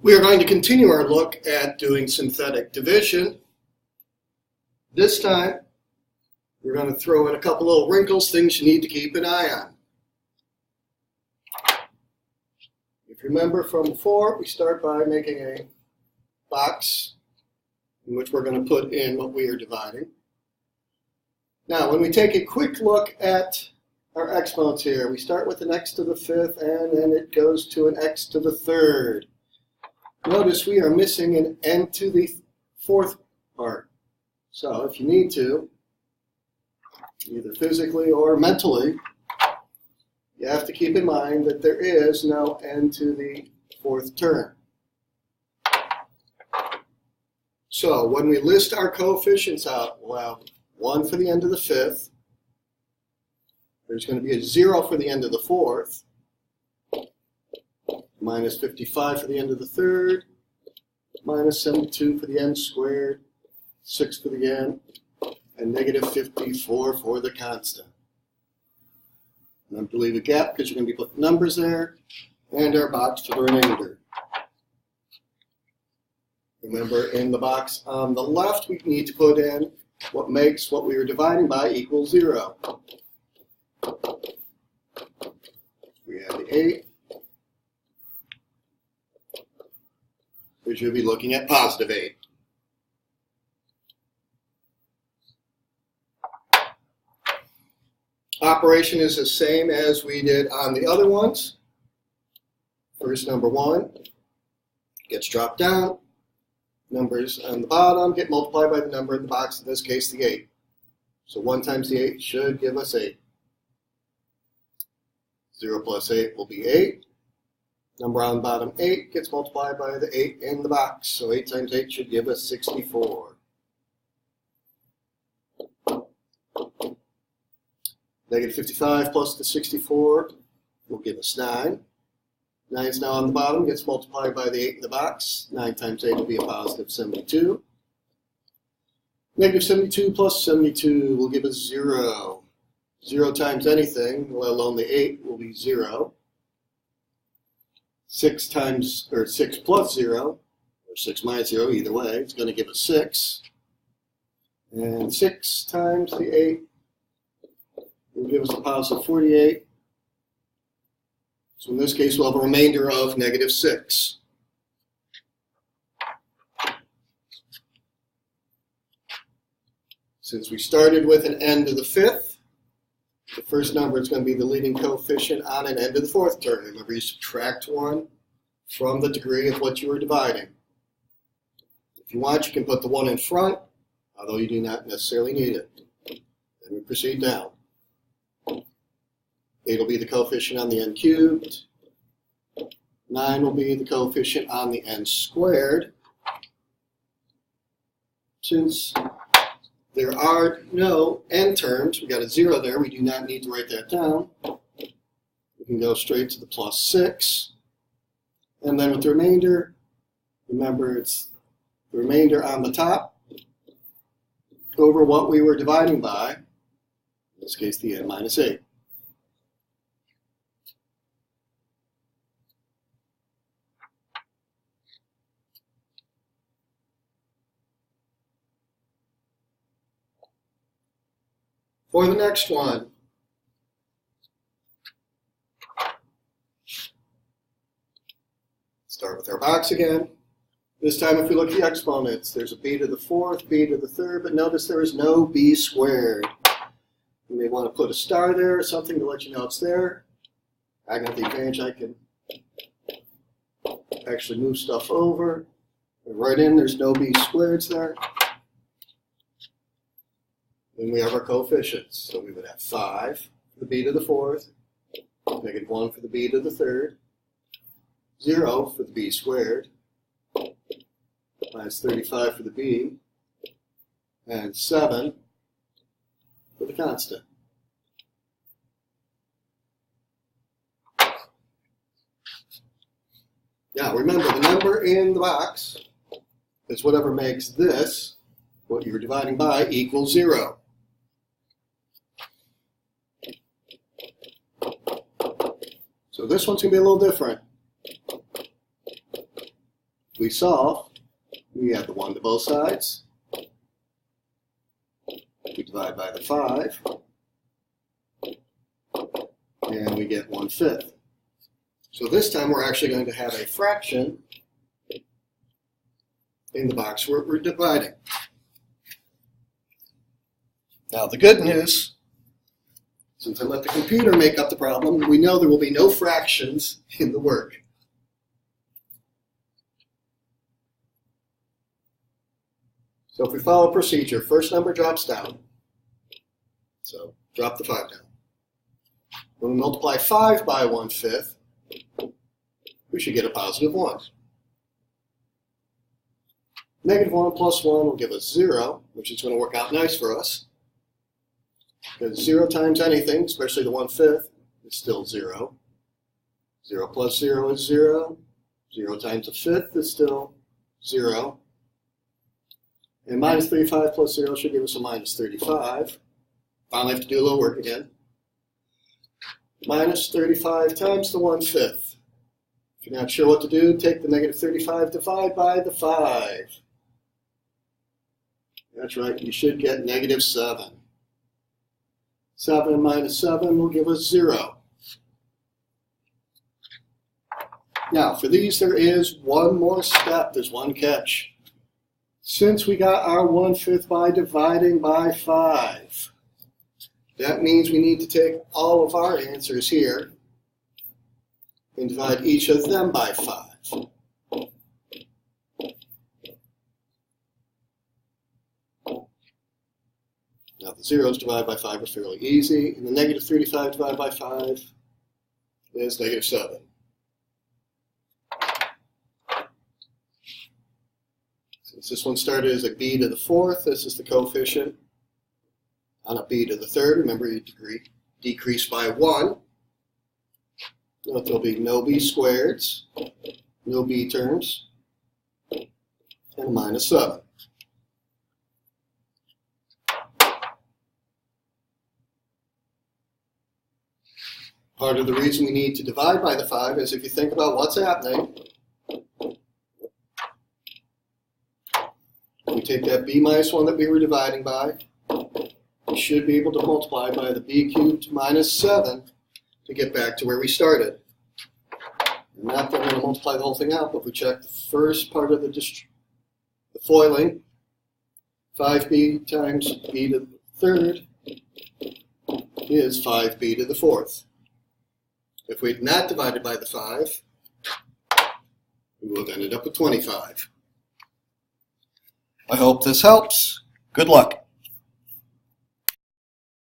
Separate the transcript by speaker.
Speaker 1: We are going to continue our look at doing synthetic division. This time, we're going to throw in a couple little wrinkles, things you need to keep an eye on. If you remember from before, we start by making a box in which we're going to put in what we are dividing. Now, when we take a quick look at our exponents here, we start with an x to the fifth, and then it goes to an x to the third. Notice we are missing an n to the fourth part. So if you need to, either physically or mentally, you have to keep in mind that there is no n to the fourth term. So when we list our coefficients out, we'll have 1 for the end of the fifth. There's going to be a 0 for the end of the fourth. Minus 55 for the end of the third. Minus 72 for the n squared. 6 for the n. And negative 54 for the constant. Remember to leave a gap because you're going to be putting numbers there. And our box for the remainder. Remember, in the box on the left, we need to put in what makes what we are dividing by equal 0. We have the 8. We should be looking at positive 8. Operation is the same as we did on the other ones. First, number 1 gets dropped down. Numbers on the bottom get multiplied by the number in the box, in this case the 8. So 1 times the 8 should give us 8. 0 plus 8 will be 8. Number on the bottom 8 gets multiplied by the 8 in the box. So 8 times 8 should give us 64. Negative 55 plus the 64 will give us 9. 9 is now on the bottom, gets multiplied by the 8 in the box. 9 times 8 will be a positive 72. Negative 72 plus 72 will give us 0. 0 times anything, let alone the 8, will be 0. 6 plus 0, or 6 minus 0, either way, it's going to give us 6. And 6 times the 8 will give us a positive 48. So in this case, we'll have a remainder of negative 6. Since we started with an n to the fifth, the first number is going to be the leading coefficient on an n to the fourth term. Remember, you subtract 1 from the degree of what you are dividing. If you want, you can put the 1 in front, although you do not necessarily need it. Then we proceed down. 8 will be the coefficient on the n cubed. 9 will be the coefficient on the n squared. Since there are no n terms, we got a 0 there, we do not need to write that down. We can go straight to the plus 6. And then with the remainder, remember it's the remainder on the top over what we were dividing by, in this case the n minus 8. For the next one, start with our box again. This time if we look at the exponents, there's a b to the fourth, b to the third, but notice there is no b squared. You may want to put a star there or something to let you know it's there. I got the advantage I can actually move stuff over. Right in, there's no b squareds there. Then we have our coefficients. So we would have 5 for the b to the fourth, negative 1 for the b to the third, 0 for the b squared, minus 35 for the b, and 7 for the constant. Now remember, the number in the box is whatever makes this, what you're dividing by, equal 0. So this one's going to be a little different. we solve, we add the 1 to both sides. We divide by the 5. And we get 1/5. So this time we're actually going to have a fraction in the box where we're dividing. Now the good news, since I let the computer make up the problem, we know there will be no fractions in the work. So if we follow procedure, first number drops down. So drop the 5 down. When we multiply 5 by 1/5, we should get a positive 1. Negative 1 plus 1 will give us 0, which is going to work out nice for us. Because 0 times anything, especially the 1/5, is still 0. 0 plus 0 is 0. 0 times a fifth is still 0. And minus 35 plus 0 should give us a minus 35. Finally have to do a little work again. Minus 35 times the 1/5. If you're not sure what to do, take the negative 35, divide by the 5. That's right, you should get negative 7. 7 minus 7 will give us 0. Now, for these, there is one more step. There's one catch. Since we got our 1/5 by dividing by 5, that means we need to take all of our answers here and divide each of them by 5. Now the zeros divided by 5 are fairly easy, and the negative 35 divided by 5 is negative 7. Since this one started as a b to the 4th, this is the coefficient on a b to the 3rd. Remember, you decrease by 1. Note there'll be no b squareds, no b terms, and a minus 7. Part of the reason we need to divide by the 5 is if you think about what's happening, we take that b minus 1 that we were dividing by, we should be able to multiply by the b cubed minus 7 to get back to where we started. And not that I'm going to multiply the whole thing out, but if we check the first part of the foiling, 5b times b to the 3rd is 5b to the 4th. If we had not divided by the 5, we would have ended up with 25. I hope this helps. Good luck.